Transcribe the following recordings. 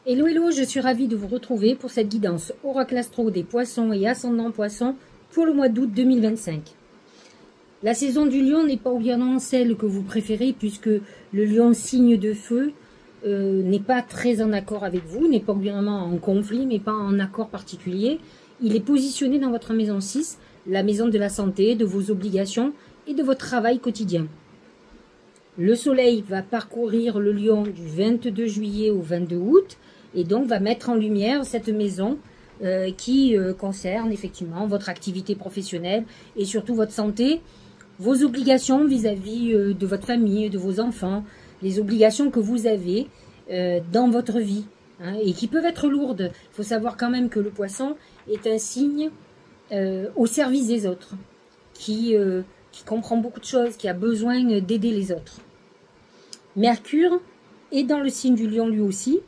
Hello, hello, je suis ravie de vous retrouver pour cette guidance Oracle Astro des poissons et ascendant poissons pour le mois d'août 2025. La saison du lion n'est pas obligatoirement celle que vous préférez puisque le lion signe de feu n'est pas très en accord avec vous, n'est pas obligatoirement en conflit mais pas en accord particulier. Il est positionné dans votre maison 6, la maison de la santé, de vos obligations et de votre travail quotidien. Le soleil va parcourir le lion du 22 juillet au 22 août et donc va mettre en lumière cette maison qui concerne effectivement votre activité professionnelle et surtout votre santé, vos obligations vis-à-vis de votre famille, de vos enfants, les obligations que vous avez dans votre vie hein, et qui peuvent être lourdes. Il faut savoir quand même que le poisson est un signe au service des autres, qui comprend beaucoup de choses, qui a besoin d'aider les autres. Mercure est dans le signe du lion lui aussi.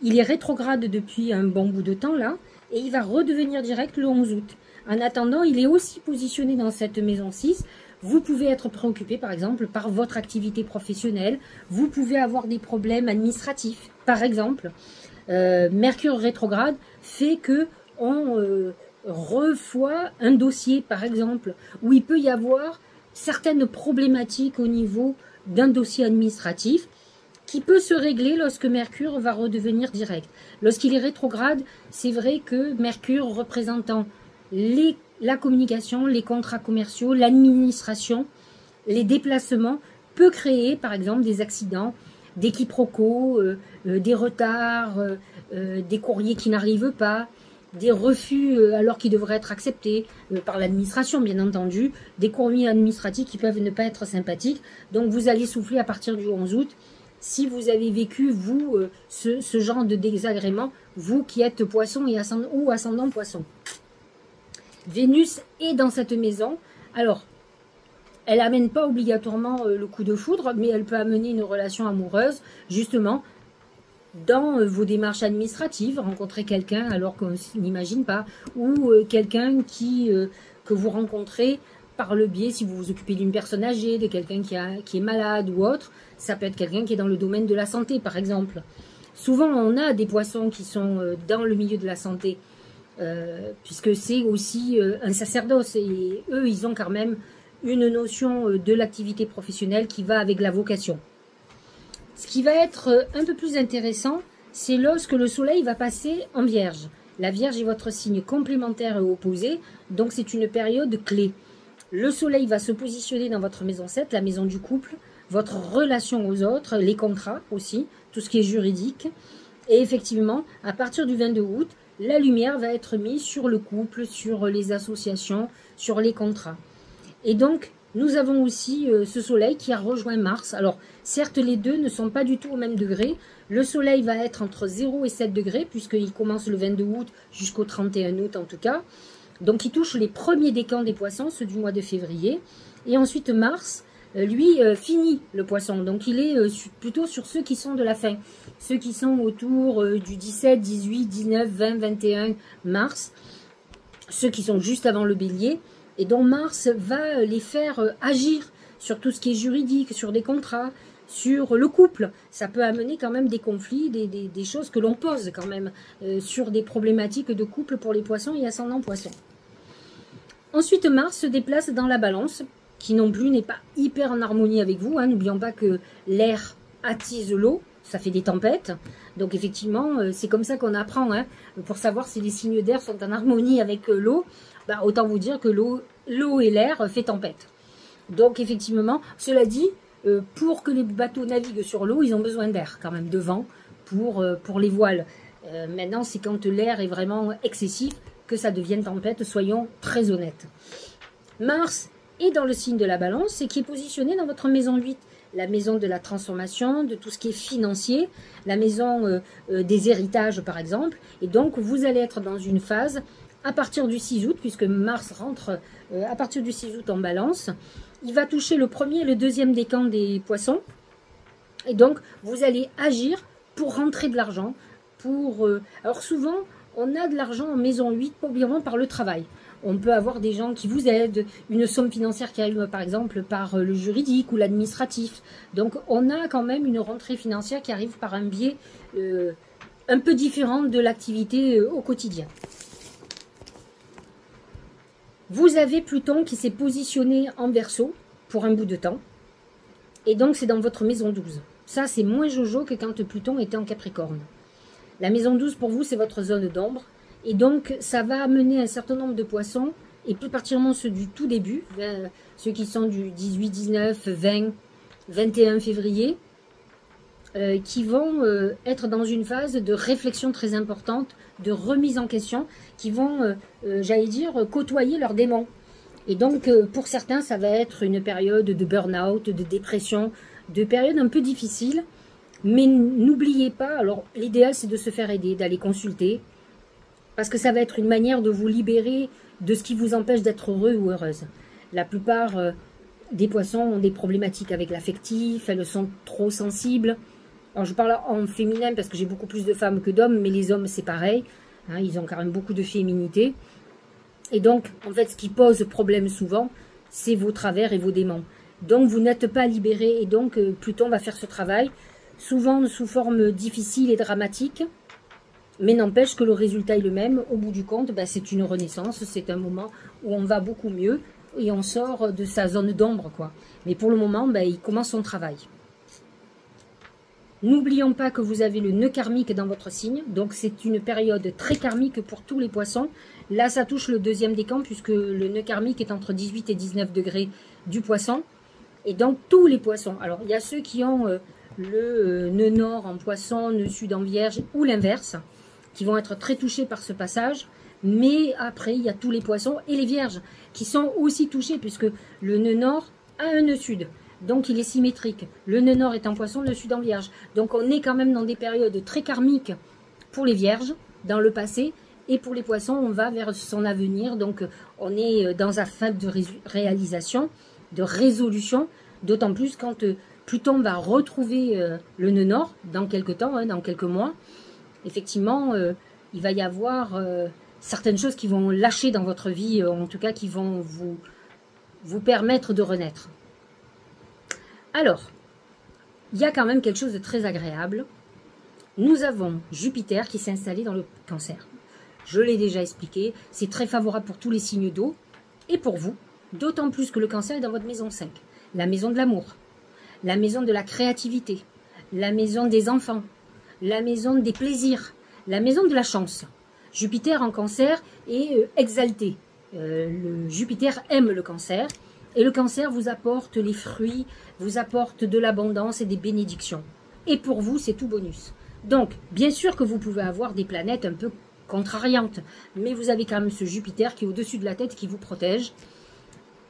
Il est rétrograde depuis un bon bout de temps là, et il va redevenir direct le 11 août. En attendant, il est aussi positionné dans cette maison 6. Vous pouvez être préoccupé par exemple par votre activité professionnelle. Vous pouvez avoir des problèmes administratifs. Par exemple, Mercure rétrograde fait que on reçoit un dossier par exemple, où il peut y avoir certaines problématiques au niveau d'un dossier administratif qui peut se régler lorsque Mercure va redevenir direct. Lorsqu'il est rétrograde, c'est vrai que Mercure représentant la communication, les contrats commerciaux, l'administration, les déplacements, peut créer par exemple des accidents, des quiproquos, des retards, des courriers qui n'arrivent pas, des refus alors qu'ils devraient être acceptés par l'administration bien entendu, des courriers administratifs qui peuvent ne pas être sympathiques. Donc vous allez souffler à partir du 11 août si vous avez vécu vous ce genre de désagrément, vous qui êtes poisson et ascendant poisson. Vénus est dans cette maison. Alors elle n'amène pas obligatoirement le coup de foudre, mais elle peut amener une relation amoureuse justement dans vos démarches administratives, rencontrer quelqu'un alors qu'on n'imagine pas, ou quelqu'un que vous rencontrez par le biais, si vous vous occupez d'une personne âgée, de quelqu'un qui est malade ou autre, ça peut être quelqu'un qui est dans le domaine de la santé par exemple. Souvent on a des poissons qui sont dans le milieu de la santé, puisque c'est aussi un sacerdoce, et eux ils ont quand même une notion de l'activité professionnelle qui va avec la vocation. Ce qui va être un peu plus intéressant, c'est lorsque le soleil va passer en Vierge. La Vierge est votre signe complémentaire et opposé, donc c'est une période clé. Le soleil va se positionner dans votre maison 7, la maison du couple, votre relation aux autres, les contrats aussi, tout ce qui est juridique. Et effectivement, à partir du 22 août, la lumière va être mise sur le couple, sur les associations, sur les contrats. Et donc, nous avons aussi ce soleil qui a rejoint Mars. Alors, certes, les deux ne sont pas du tout au même degré. Le soleil va être entre 0 et 7 degrés, puisqu'il commence le 22 août jusqu'au 31 août en tout cas. Donc, il touche les premiers décans des poissons, ceux du mois de février. Et ensuite, Mars, lui, finit le poisson. Donc, il est plutôt sur ceux qui sont de la fin. Ceux qui sont autour du 17, 18, 19, 20, 21 mars. Ceux qui sont juste avant le bélier. Et donc Mars va les faire agir sur tout ce qui est juridique, sur des contrats, sur le couple. Ça peut amener quand même des conflits, des choses que l'on pose quand même sur des problématiques de couple pour les poissons et ascendants poissons. Ensuite, Mars se déplace dans la balance, qui non plus n'est pas hyper en harmonie avec vous. Hein. N'oublions pas que l'air attise l'eau, ça fait des tempêtes. Donc effectivement, c'est comme ça qu'on apprend. Hein, pour savoir si les signes d'air sont en harmonie avec l'eau. Bah, autant vous dire que l'eau et l'air fait tempête. Donc effectivement, cela dit, pour que les bateaux naviguent sur l'eau, ils ont besoin d'air quand même, de vent pour les voiles. Maintenant, c'est quand l'air est vraiment excessif que ça devienne tempête, soyons très honnêtes. Mars est dans le signe de la balance et qui est positionné dans votre maison 8. La maison de la transformation, de tout ce qui est financier, la maison des héritages par exemple. Et donc, vous allez être dans une phase à partir du 6 août, puisque Mars rentre à partir du 6 août en balance. Il va toucher le premier et le deuxième décan des poissons. Et donc, vous allez agir pour rentrer de l'argent. Alors souvent, on a de l'argent en maison 8, pas obligatoirement par le travail. On peut avoir des gens qui vous aident, une somme financière qui arrive par exemple par le juridique ou l'administratif. Donc, on a quand même une rentrée financière qui arrive par un biais un peu différente de l'activité au quotidien. Vous avez Pluton qui s'est positionné en Verseau pour un bout de temps. Et donc, c'est dans votre maison 12. Ça, c'est moins jojo que quand Pluton était en Capricorne. La maison 12, pour vous, c'est votre zone d'ombre. Et donc, ça va amener un certain nombre de poissons, et plus particulièrement ceux du tout début, ceux qui sont du 18, 19, 20, 21 février, qui vont être dans une phase de réflexion très importante, de remise en question, qui vont, j'allais dire, côtoyer leurs démons. Et donc, pour certains, ça va être une période de burn-out, de dépression, de période un peu difficile. Mais n'oubliez pas, alors l'idéal c'est de se faire aider, d'aller consulter, parce que ça va être une manière de vous libérer de ce qui vous empêche d'être heureux ou heureuse. La plupart des poissons ont des problématiques avec l'affectif, elles sont trop sensibles. Alors je parle en féminin parce que j'ai beaucoup plus de femmes que d'hommes, mais les hommes c'est pareil, hein, ils ont quand même beaucoup de féminité. Et donc, en fait, ce qui pose problème souvent, c'est vos travers et vos démons. Donc, vous n'êtes pas libéré et donc Pluton va faire ce travail, souvent sous forme difficile et dramatique, mais n'empêche que le résultat est le même. Au bout du compte, ben, c'est une renaissance, c'est un moment où on va beaucoup mieux et on sort de sa zone d'ombre, quoi. Mais pour le moment, ben, il commence son travail. N'oublions pas que vous avez le nœud karmique dans votre signe, donc c'est une période très karmique pour tous les poissons. Là, ça touche le deuxième décan, puisque le nœud karmique est entre 18 et 19 degrés du poisson. Et donc, tous les poissons. Alors, il y a ceux qui ont le nœud nord en poisson, nœud sud en vierge, ou l'inverse, qui vont être très touchés par ce passage. Mais après, il y a tous les poissons et les vierges, qui sont aussi touchés, puisque le nœud nord a un nœud sud. Donc, il est symétrique. Le nœud nord est en poisson, le sud en vierge. Donc, on est quand même dans des périodes très karmiques pour les vierges, dans le passé. Et pour les poissons, on va vers son avenir. Donc, on est dans un phase de réalisation, de résolution. D'autant plus quand Pluton va retrouver le nœud nord dans quelques temps, hein, dans quelques mois. Effectivement, il va y avoir certaines choses qui vont lâcher dans votre vie, en tout cas qui vont vous permettre de renaître. Alors, il y a quand même quelque chose de très agréable. Nous avons Jupiter qui s'est installé dans le Cancer. Je l'ai déjà expliqué, c'est très favorable pour tous les signes d'eau et pour vous, d'autant plus que le Cancer est dans votre maison 5, la maison de l'amour, la maison de la créativité, la maison des enfants, la maison des plaisirs, la maison de la chance. Jupiter en Cancer est exalté. Le Jupiter aime le Cancer. Et le Cancer vous apporte les fruits, vous apporte de l'abondance et des bénédictions. Et pour vous, c'est tout bonus. Donc, bien sûr que vous pouvez avoir des planètes un peu contrariantes, mais vous avez quand même ce Jupiter qui est au-dessus de la tête, qui vous protège.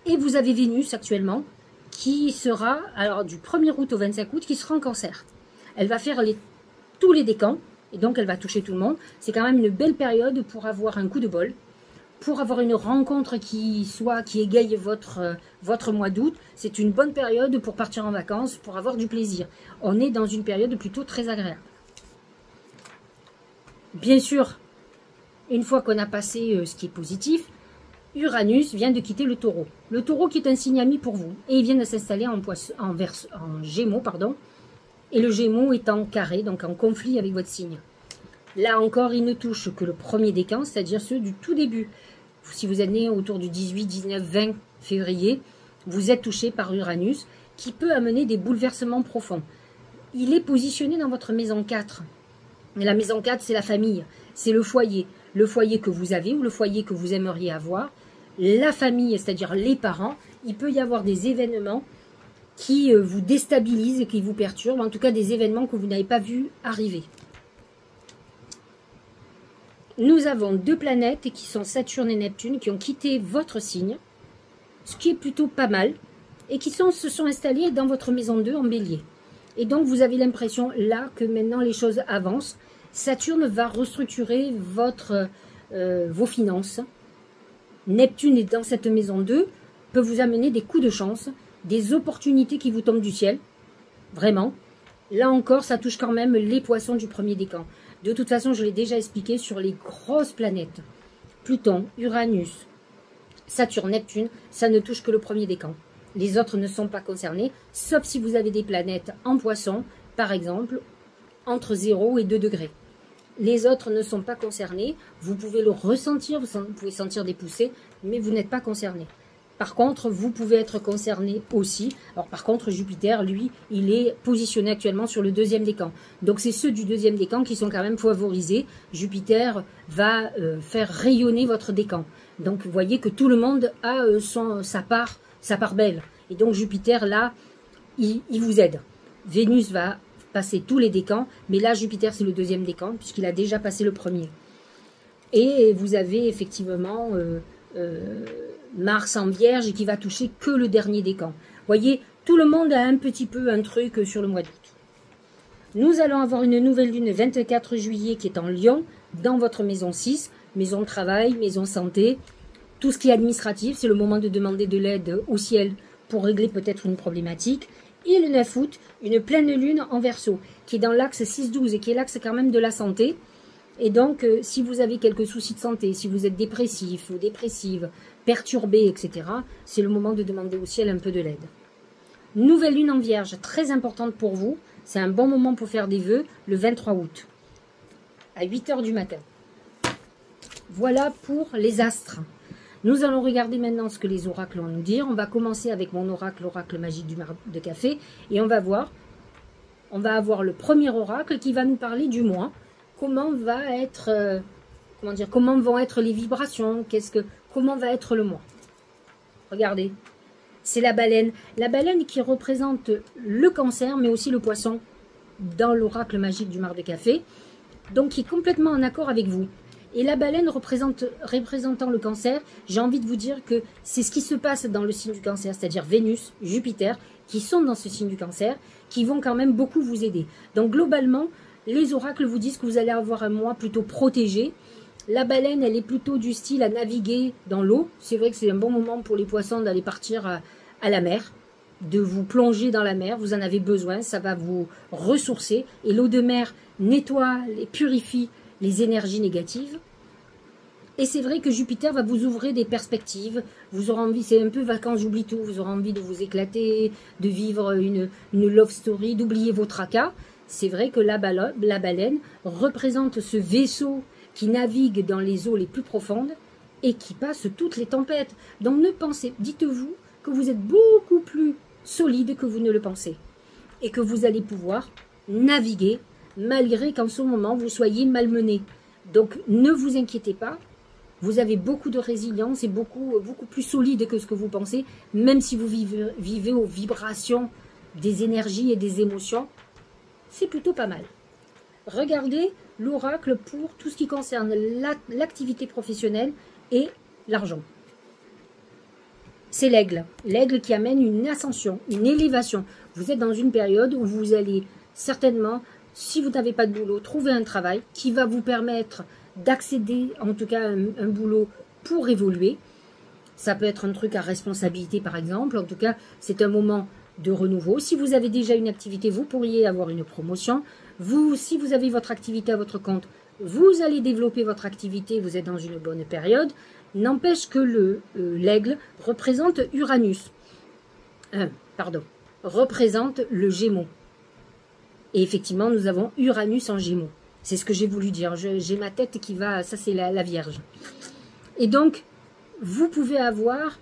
Et vous avez Vénus actuellement, qui sera, alors du 1er août au 25 août, qui sera en Cancer. Elle va faire tous les décans, et donc elle va toucher tout le monde. C'est quand même une belle période pour avoir un coup de bol, pour avoir une rencontre qui égaye votre mois d'août. C'est une bonne période pour partir en vacances, pour avoir du plaisir. On est dans une période plutôt très agréable. Bien sûr, une fois qu'on a passé ce qui est positif, Uranus vient de quitter le Taureau. Le Taureau qui est un signe ami pour vous. Et il vient de s'installer en Gémeaux, pardon. Et le Gémeaux est en carré, donc en conflit avec votre signe. Là encore, il ne touche que le premier décan, c'est-à-dire ceux du tout début. Si vous êtes né autour du 18, 19, 20 février, vous êtes touché par Uranus, qui peut amener des bouleversements profonds. Il est positionné dans votre maison 4. Et la maison 4, c'est la famille, c'est le foyer que vous avez ou le foyer que vous aimeriez avoir. La famille, c'est-à-dire les parents, il peut y avoir des événements qui vous déstabilisent, qui vous perturbent, en tout cas des événements que vous n'avez pas vu arriver. Nous avons deux planètes qui sont Saturne et Neptune qui ont quitté votre signe, ce qui est plutôt pas mal, et qui se sont installés dans votre maison 2 en Bélier. Et donc vous avez l'impression là que maintenant les choses avancent. Saturne va restructurer vos finances. Neptune est dans cette maison 2, peut vous amener des coups de chance, des opportunités qui vous tombent du ciel. Vraiment. Là encore, ça touche quand même les poissons du premier décan. De toute façon, je l'ai déjà expliqué sur les grosses planètes. Pluton, Uranus, Saturne, Neptune, ça ne touche que le premier décan. Les autres ne sont pas concernés, sauf si vous avez des planètes en poisson, par exemple, entre 0 et 2 degrés. Les autres ne sont pas concernés. Vous pouvez le ressentir, vous pouvez sentir des poussées, mais vous n'êtes pas concerné. Par contre, vous pouvez être concerné aussi. Alors par contre, Jupiter, lui, il est positionné actuellement sur le deuxième décan. Donc c'est ceux du deuxième décan qui sont quand même favorisés. Jupiter va faire rayonner votre décan. Donc vous voyez que tout le monde a sa part belle. Et donc Jupiter, là, il vous aide. Vénus va passer tous les décans, mais là, Jupiter, c'est le deuxième décan, puisqu'il a déjà passé le premier. Et vous avez effectivement Mars en Vierge qui va toucher que le dernier décan. Vous voyez, tout le monde a un petit peu un truc sur le mois d'août. Nous allons avoir une nouvelle lune le 24 juillet qui est en Lion, dans votre maison 6, maison de travail, maison santé, tout ce qui est administratif. C'est le moment de demander de l'aide au ciel pour régler peut-être une problématique. Et le 9 août, une pleine lune en Verseau, qui est dans l'axe 6-12 et qui est l'axe quand même de la santé. Et donc, si vous avez quelques soucis de santé, si vous êtes dépressif ou dépressive, perturbé, etc., c'est le moment de demander au ciel un peu de l'aide. Nouvelle lune en Vierge, très importante pour vous. C'est un bon moment pour faire des vœux, le 23 août, à 8 h du matin. Voilà pour les astres. Nous allons regarder maintenant ce que les oracles ont à nous dire. On va commencer avec mon oracle, l'oracle magique du mar de café, et on va voir. On va avoir le premier oracle qui va nous parler du mois. Comment va être, comment vont être les vibrations, comment va être le mois. Regardez, c'est la baleine. La baleine qui représente le cancer, mais aussi le poisson dans l'oracle magique du mar de café. Donc, qui est complètement en accord avec vous. Et la baleine représentant le cancer, j'ai envie de vous dire que c'est ce qui se passe dans le signe du cancer, c'est-à-dire Vénus, Jupiter, qui sont dans ce signe du cancer, qui vont quand même beaucoup vous aider. Donc globalement, les oracles vous disent que vous allez avoir un mois plutôt protégé. La baleine, elle est plutôt du style à naviguer dans l'eau. C'est vrai que c'est un bon moment pour les poissons d'aller partir à la mer, de vous plonger dans la mer. Vous en avez besoin, ça va vous ressourcer. Et l'eau de mer nettoie et purifie les énergies négatives. Et c'est vrai que Jupiter va vous ouvrir des perspectives. Vous aurez envie, c'est un peu vacances, j'oublie tout. Vous aurez envie de vous éclater, de vivre une love story, d'oublier vos tracas. C'est vrai que la baleine représente ce vaisseau qui navigue dans les eaux les plus profondes et qui passe toutes les tempêtes. Donc ne pensez, dites-vous que vous êtes beaucoup plus solide que vous ne le pensez. Et que vous allez pouvoir naviguer malgré qu'en ce moment vous soyez malmené. Donc ne vous inquiétez pas, vous avez beaucoup de résilience et beaucoup plus solide que ce que vous pensez, même si vous vivez aux vibrations des énergies et des émotions, c'est plutôt pas mal. Regardez l'oracle pour tout ce qui concerne l'activité professionnelle et l'argent. C'est l'aigle qui amène une ascension, une élévation. Vous êtes dans une période où vous allez certainement, si vous n'avez pas de boulot, trouver un travail qui va vous permettre d'accéder, en tout cas, à un boulot pour évoluer. Ça peut être un truc à responsabilité, par exemple. En tout cas, c'est un moment de renouveau. Si vous avez déjà une activité, vous pourriez avoir une promotion. Si vous avez votre activité à votre compte, vous allez développer votre activité, vous êtes dans une bonne période. N'empêche que l'aigle représente Uranus. Représente le Gémeaux. Et effectivement, nous avons Uranus en Gémeaux. C'est ce que j'ai voulu dire. J'ai ma tête qui va... Ça, c'est la Vierge. Et donc, vous pouvez avoir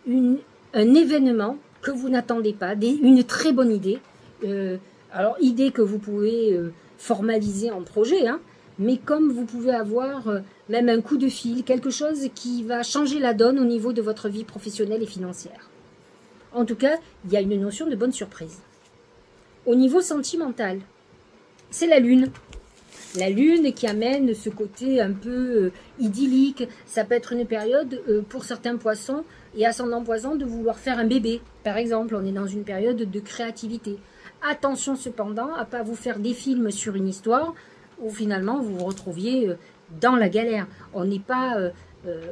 un événement que vous n'attendez pas, une très bonne idée. Alors, idée que vous pouvez formaliser en projet, hein, mais comme vous pouvez avoir même un coup de fil, quelque chose qui va changer la donne au niveau de votre vie professionnelle et financière. En tout cas, il y a une notion de bonne surprise. Au niveau sentimental, c'est la Lune. La Lune qui amène ce côté un peu idyllique. Ça peut être une période pour certains poissons et ascendants poissons de vouloir faire un bébé. Par exemple, on est dans une période de créativité. Attention cependant à ne pas vous faire des films sur une histoire où finalement vous vous retrouviez dans la galère. On n'est pas...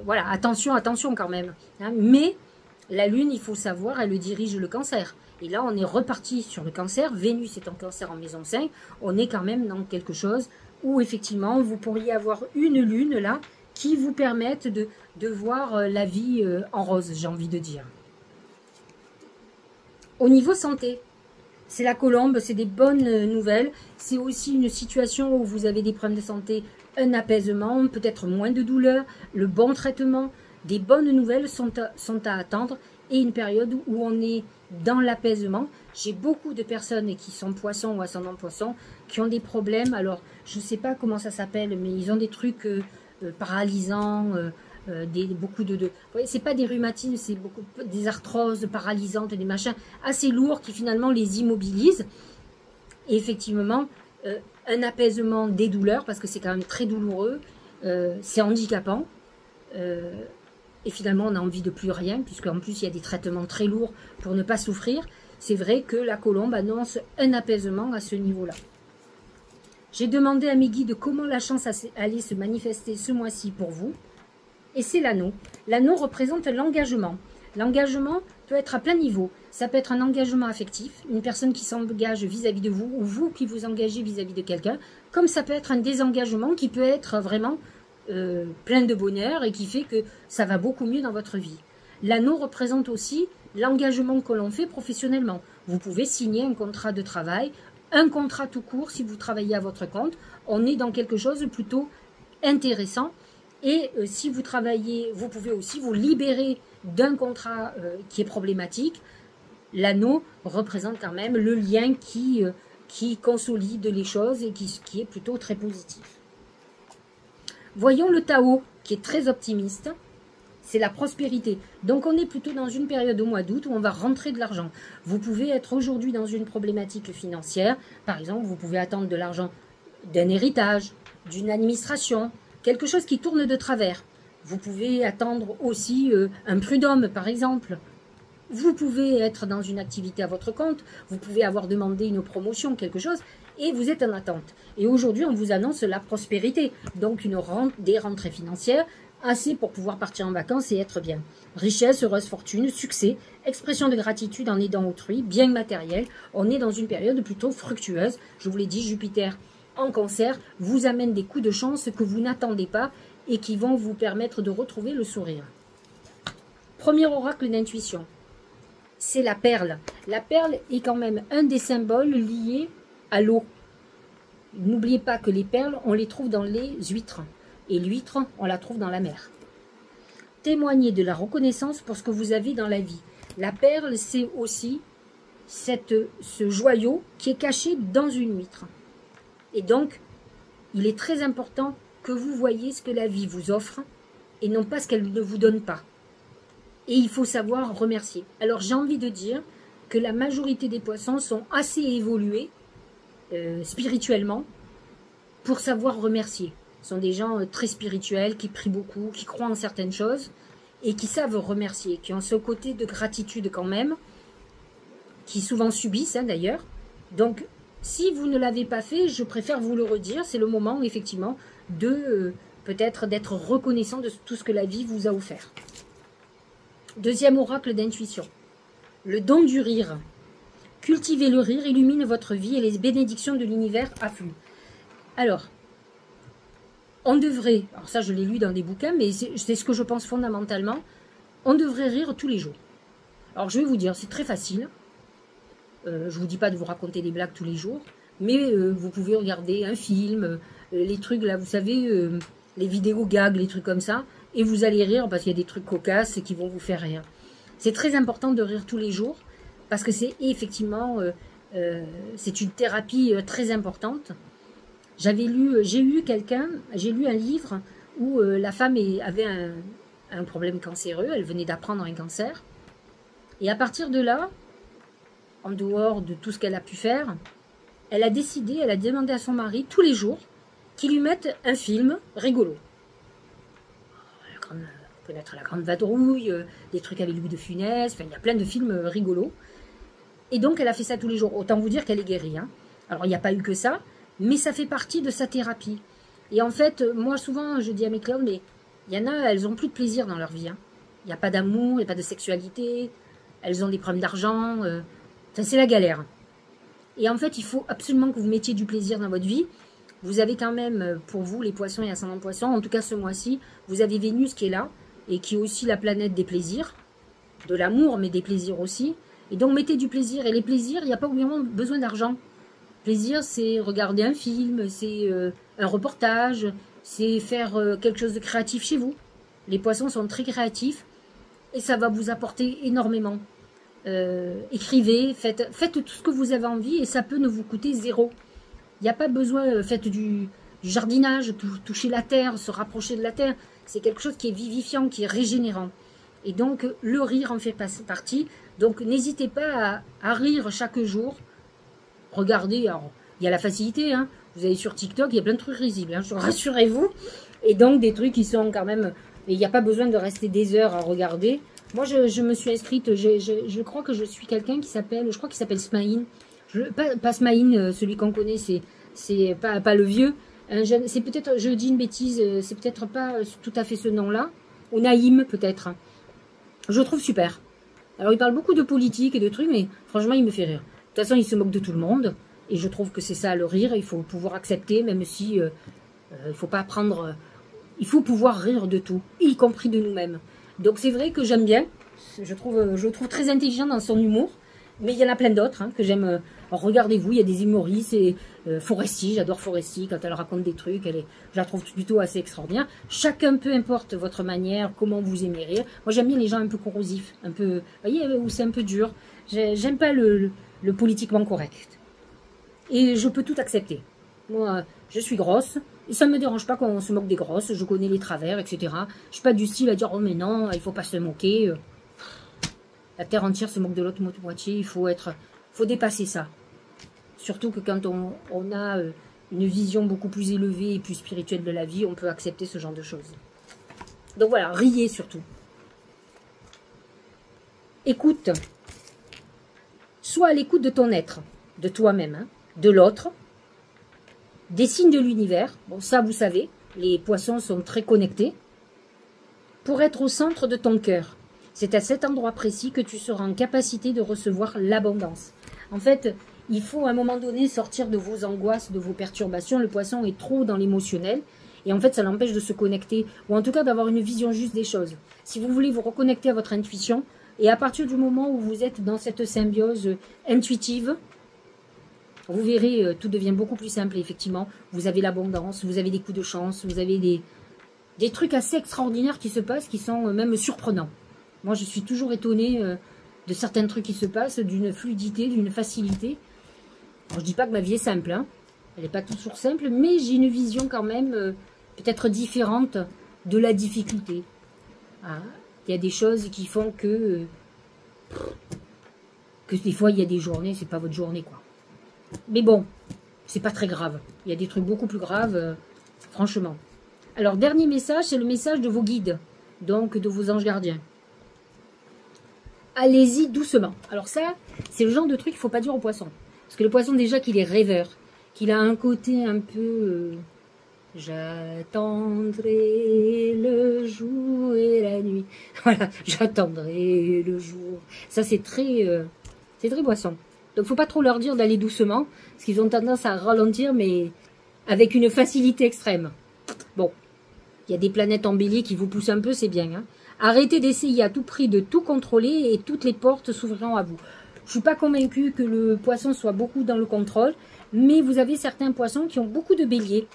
voilà, attention quand même. Hein. Mais la Lune, il faut savoir, elle dirige le Cancer. Et là, on est reparti sur le Cancer. Vénus est en Cancer en maison 5. On est quand même dans quelque chose où effectivement, vous pourriez avoir une Lune là qui vous permette de voir la vie en rose, j'ai envie de dire. Au niveau santé, C'est la colombe, c'est des bonnes nouvelles. C'est aussi une situation où vous avez des problèmes de santé, un apaisement, peut-être moins de douleur, le bon traitement. Des bonnes nouvelles sont à attendre et une période où on est dans l'apaisement. J'ai beaucoup de personnes qui sont poissons ou ascendant poissons qui ont des problèmes. Alors, je ne sais pas comment ça s'appelle, mais ils ont des trucs paralysants, c'est pas des rhumatismes, c'est beaucoup des arthroses paralysantes, des machins assez lourds qui finalement les immobilisent. Et effectivement, un apaisement des douleurs, parce que c'est quand même très douloureux, c'est handicapant. Et finalement, on a envie de plus rien, puisqu'en plus, il y a des traitements très lourds pour ne pas souffrir. C'est vrai que la colombe annonce un apaisement à ce niveau-là. J'ai demandé à mes guides comment la chance allait se manifester ce mois-ci pour vous. Et c'est l'anneau. L'anneau représente l'engagement. L'engagement peut être à plein niveau. Ça peut être un engagement affectif, une personne qui s'engage vis-à-vis de vous, ou vous qui vous engagez vis-à-vis de quelqu'un, comme ça peut être un désengagement qui peut être vraiment plein de bonheur et qui fait que ça va beaucoup mieux dans votre vie. L'anneau représente aussi l'engagement que l'on fait professionnellement. Vous pouvez signer un contrat de travail, un contrat tout court si vous travaillez à votre compte. On est dans quelque chose de plutôt intéressant. Et si vous travaillez, vous pouvez aussi vous libérer d'un contrat qui est problématique. L'anneau représente quand même le lien qui consolide les choses et qui est plutôt très positif. Voyons le Tao, qui est très optimiste. C'est la prospérité. Donc on est plutôt dans une période au mois d'août où on va rentrer de l'argent. Vous pouvez être aujourd'hui dans une problématique financière. Par exemple, vous pouvez attendre de l'argent d'un héritage, d'une administration, quelque chose qui tourne de travers. Vous pouvez attendre aussi un prud'homme, par exemple. Vous pouvez être dans une activité à votre compte. Vous pouvez avoir demandé une promotion, quelque chose, et vous êtes en attente. Et aujourd'hui, on vous annonce la prospérité. Donc, des rentrées financières, assez pour pouvoir partir en vacances et être bien. Richesse, heureuse fortune, succès, expression de gratitude en aidant autrui, bien matériel. On est dans une période plutôt fructueuse. Je vous l'ai dit, Jupiter en Cancer vous amène des coups de chance que vous n'attendez pas et qui vont vous permettre de retrouver le sourire. Premier oracle d'intuition, c'est la perle. La perle est quand même un des symboles liés à l'eau. N'oubliez pas que les perles, on les trouve dans les huîtres. Et l'huître, on la trouve dans la mer. Témoignez de la reconnaissance pour ce que vous avez dans la vie. La perle, c'est aussi ce joyau qui est caché dans une huître. Et donc, il est très important que vous voyez ce que la vie vous offre et non pas ce qu'elle ne vous donne pas. Et il faut savoir remercier. Alors, j'ai envie de dire que la majorité des poissons sont assez évolués spirituellement pour savoir remercier. Ce sont des gens très spirituels, qui prient beaucoup, qui croient en certaines choses et qui savent remercier, qui ont ce côté de gratitude quand même, qui souvent subissent d'ailleurs. Donc, si vous ne l'avez pas fait, je préfère vous le redire, c'est le moment effectivement de peut-être d'être reconnaissant de tout ce que la vie vous a offert. Deuxième oracle d'intuition, le don du rire. Cultivez le rire, illumine votre vie et les bénédictions de l'univers affluent. Alors ça je l'ai lu dans des bouquins, mais c'est ce que je pense fondamentalement, on devrait rire tous les jours. Alors je vais vous dire, c'est très facile. Je ne vous dis pas de vous raconter des blagues tous les jours, mais vous pouvez regarder un film, les trucs là, vous savez, les vidéos gags, les trucs comme ça, et vous allez rire parce qu'il y a des trucs cocasses qui vont vous faire rire. C'est très important de rire tous les jours, parce que c'est effectivement, c'est une thérapie très importante. J'ai lu un livre où la femme avait un problème cancéreux, elle venait d'apprendre un cancer, et à partir de là, en dehors de tout ce qu'elle a pu faire, elle a demandé à son mari tous les jours qu'il lui mette un film rigolo. Peut-être La Grande Vadrouille, des trucs avec Louis de Funès, enfin il y a plein de films rigolos. Et donc elle a fait ça tous les jours. Autant vous dire qu'elle est guérie. Alors il n'y a pas eu que ça, mais ça fait partie de sa thérapie. Et en fait, moi souvent je dis à mes clients, mais il y en a, elles n'ont plus de plaisir dans leur vie. Il n'y a pas d'amour, il n'y a pas de sexualité, elles ont des problèmes d'argent. C'est la galère. Et en fait, il faut absolument que vous mettiez du plaisir dans votre vie. Vous avez quand même, pour vous, les poissons et ascendants poissons, en tout cas ce mois-ci, vous avez Vénus qui est là, et qui est aussi la planète des plaisirs, de l'amour, mais des plaisirs aussi. Et donc, mettez du plaisir. Et les plaisirs, il n'y a pas vraiment besoin d'argent. Plaisir, c'est regarder un film, c'est un reportage, c'est faire quelque chose de créatif chez vous. Les poissons sont très créatifs et ça va vous apporter énormément. Écrivez, faites tout ce que vous avez envie et ça peut ne vous coûter zéro. Il n'y a pas besoin, faites du jardinage, toucher la terre, se rapprocher de la terre. C'est quelque chose qui est vivifiant, qui est régénérant. Et donc, le rire en fait partie. Donc, n'hésitez pas à rire chaque jour. Regardez, alors, il y a la facilité, hein. Vous allez sur TikTok, il y a plein de trucs risibles, hein, rassurez-vous. Et donc, des trucs qui sont quand même... Il n'y a pas besoin de rester des heures à regarder. Moi, je me suis inscrite, je crois que je suis quelqu'un qui s'appelle, je crois qu'il s'appelle Smaïn. Pas Smaïn, celui qu'on connaît, c'est pas le vieux. C'est peut-être, je dis une bêtise, c'est peut-être pas tout à fait ce nom-là. Ou Naïm, peut-être. Je le trouve super. Alors, il parle beaucoup de politique et de trucs, mais franchement, il me fait rire. De toute façon, il se moque de tout le monde. Et je trouve que c'est ça, le rire. Il faut pouvoir accepter, même si il faut pas prendre... il faut pouvoir rire de tout, y compris de nous-mêmes. Donc, c'est vrai que j'aime bien. Je le trouve très intelligent dans son humour. Mais il y en a plein d'autres que j'aime. Regardez-vous, il y a des humoristes. Et Foresti, j'adore Foresti. Quand elle raconte des trucs, je la trouve plutôt assez extraordinaire. Chacun, peu importe votre manière, comment vous aimez rire. Moi, j'aime bien les gens un peu corrosifs. Un peu, vous voyez, où c'est un peu dur. J'aime pas le politiquement correct. Et je peux tout accepter. Moi, je suis grosse. Et ça ne me dérange pas qu'on se moque des grosses. Je connais les travers, etc. Je ne suis pas du style à dire, oh mais non, il ne faut pas se moquer. La terre entière se moque de l'autre moitié. Il faut dépasser ça. Surtout que quand on a une vision beaucoup plus élevée et plus spirituelle de la vie, on peut accepter ce genre de choses. Donc voilà, riez surtout. Écoute. Sois à l'écoute de ton être, de toi-même, de l'autre, des signes de l'univers. Bon, ça, vous savez, les poissons sont très connectés. Pour être au centre de ton cœur. C'est à cet endroit précis que tu seras en capacité de recevoir l'abondance. En fait, il faut à un moment donné sortir de vos angoisses, de vos perturbations. Le poisson est trop dans l'émotionnel. Et en fait, ça l'empêche de se connecter. Ou en tout cas, d'avoir une vision juste des choses. Si vous voulez vous reconnecter à votre intuition, et à partir du moment où vous êtes dans cette symbiose intuitive, vous verrez, tout devient beaucoup plus simple, effectivement. Vous avez l'abondance, vous avez des coups de chance, vous avez des trucs assez extraordinaires qui se passent, qui sont même surprenants. Moi, je suis toujours étonnée de certains trucs qui se passent, d'une fluidité, d'une facilité. Alors, je ne dis pas que ma vie est simple, hein. Elle n'est pas toujours simple, mais j'ai une vision quand même peut-être différente de la difficulté. Ah, il y a des choses qui font que des fois, il y a des journées, c'est pas votre journée, quoi. Mais bon, c'est pas très grave. Il y a des trucs beaucoup plus graves, franchement. Alors, dernier message, c'est le message de vos guides, donc de vos anges gardiens. Allez-y doucement. Alors ça, c'est le genre de truc qu'il ne faut pas dire au poisson. Parce que le poisson, déjà, qu'il est rêveur, qu'il a un côté un peu... j'attendrai le jour et la nuit. Voilà, j'attendrai le jour. Ça, c'est très poisson. Donc, il ne faut pas trop leur dire d'aller doucement, parce qu'ils ont tendance à ralentir, mais avec une facilité extrême. Bon, il y a des planètes en bélier qui vous poussent un peu, c'est bien. Hein. Arrêtez d'essayer à tout prix de tout contrôler et toutes les portes s'ouvriront à vous. Je ne suis pas convaincue que le poisson soit beaucoup dans le contrôle, mais vous avez certains poissons qui ont beaucoup de béliers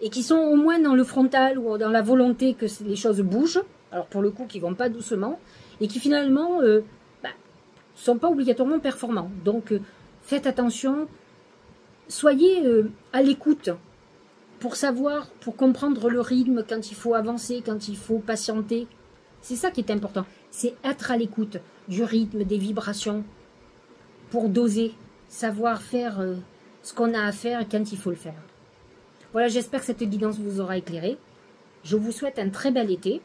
et qui sont au moins dans le frontal ou dans la volonté que les choses bougent, alors pour le coup qui ne vont pas doucement, et qui finalement ne sont pas obligatoirement performants. Donc faites attention, soyez à l'écoute pour savoir, pour comprendre le rythme, quand il faut avancer, quand il faut patienter. C'est ça qui est important, c'est être à l'écoute du rythme, des vibrations, pour doser, savoir faire ce qu'on a à faire quand il faut le faire. Voilà, j'espère que cette guidance vous aura éclairé. Je vous souhaite un très bel été.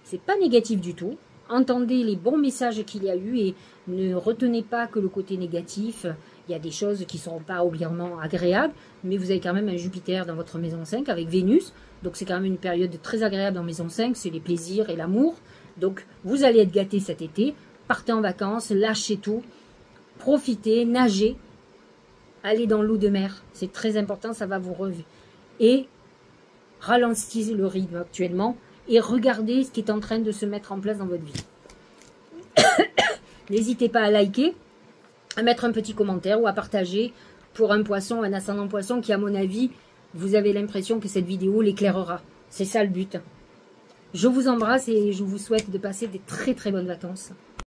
C'est pas négatif du tout. Entendez les bons messages qu'il y a eu et ne retenez pas que le côté négatif. Il y a des choses qui ne seront pas obligatoirement agréables, mais vous avez quand même un Jupiter dans votre maison 5 avec Vénus. Donc c'est quand même une période très agréable dans maison 5, c'est les plaisirs et l'amour. Donc vous allez être gâtés cet été. Partez en vacances, lâchez tout, profitez, nagez. Allez dans l'eau de mer, c'est très important, ça va vous revenir. Et ralentissez le rythme actuellement et regardez ce qui est en train de se mettre en place dans votre vie. N'hésitez pas à liker, à mettre un petit commentaire ou à partager pour un poisson, un ascendant poisson qui, à mon avis, vous avez l'impression que cette vidéo l'éclairera. C'est ça le but. Je vous embrasse et je vous souhaite de passer des très très bonnes vacances.